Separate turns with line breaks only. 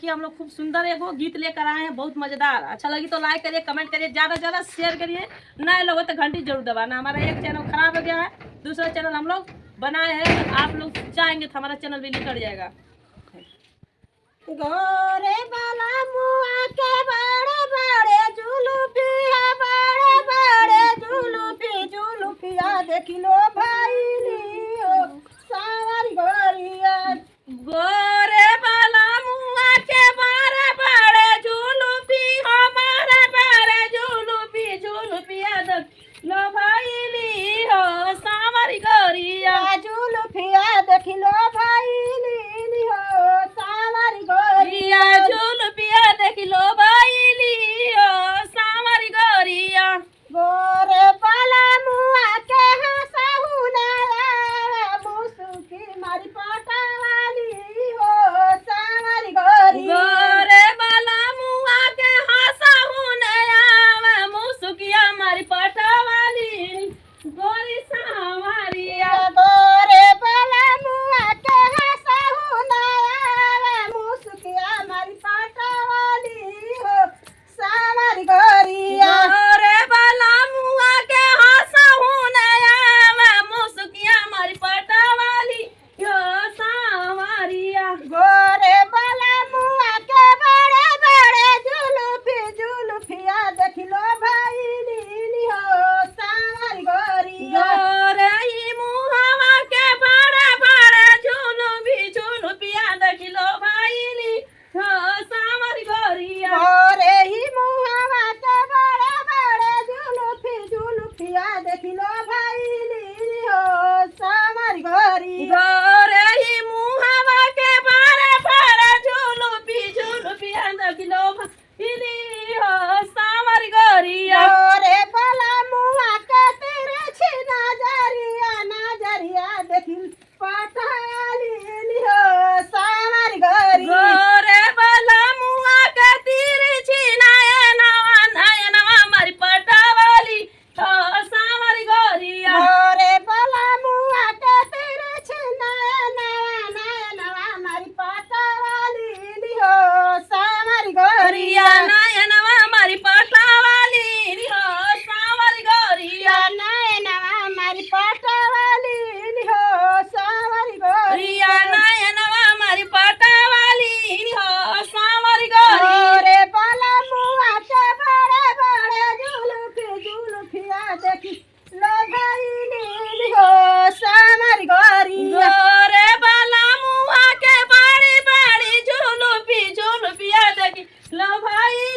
देखिए हम लोग खूब सुंदर एक गीत लेकर आए हैं, बहुत मजेदार। अच्छा लगी तो लाइक करिए, कमेंट करिए, ज्यादा से ज्यादा शेयर करिए। नए लोगों तो घंटी जरूर दबाना। हमारा एक चैनल खराब हो गया है, दूसरा चैनल हम लोग बनाए हैं, आप लोग चाहेंगे तो हमारा चैनल भी निकल जाएगा।
गोरे बाला मुआ के बड़े बड़े जुलुफिया, बड़े बड़े जुलुफिया देखी लो भाई लियो सावरी गोरिया।
गोरे बाला मुआ के बारे बड़े जुलुफी, हमारे बड़े जुलुफिया देख लो भाई ली हो सावरी गोरिया।
जुलुफिया देखी लो भाई लियो सावरी गोरिया।
जुलुफिया देख लो भाई ली हो सावरी गोरिया।
गोरे बाला मुआ के हंसाहु नया मुसुकी मारी पटावाली हो सावरी गोरिया।
गोरे बाला मुआ के हंसाहु नया मुसुकिया मारी पटावाली गोरी सावरिया।
गोरे बाला मुआ के हंसाहु नया मुसुकिया मारी पटावाली हो सावरी गोरिया।
गोरे बाला मुआ के हंसाहु नया मुसुकिया मारी पटावाली हो सावरिया।
गोरे बाला मुआ के बड़े बड़े जुलुफिया देखी लो भाई लीली हो सावरी गोरिया।
गोरे ही मुहावा के बड़े बड़े जुलुफिया देख लो भाई ली हो सावरी गोरिया।
गोरे ही मुहावा के बड़े बड़े जुलुफिया देखी लो भाई लीली हो सावरी गोरिया।
गोरे ही मुहावा के बड़े बड़े जुलुफिया देख लो भाई ली हो सावरी गोरिया।
गोरे बाला मुआ के तेरे छी नजरिया देखी पटाली हो सावरी गोरिया।
गोरे बाला मुआ के तिरछी नयनवा मारी पटावाली हो सावरी गोरिया।
गोरे बाला मुआ के तेरे छी नयनवा मारी पटावाली हो सावरी
गोरिया
गोरिया।
नयनवा मारी पटावाली हो सावरी गोरिया।
नयनवा मारी पटावाली हो सावरी
गोरिया
गोरिया।
नयनवा मारी पटावाली हो सावरी गोरिया।
गोरे बाला मुआ के बड़े बड़े जुलुफिया देखी लो भाई लीली हो सावरी गोरिया।
गोरे बाला मुआ के बड़ी बड़ी जुलुफिया देखी लो भाई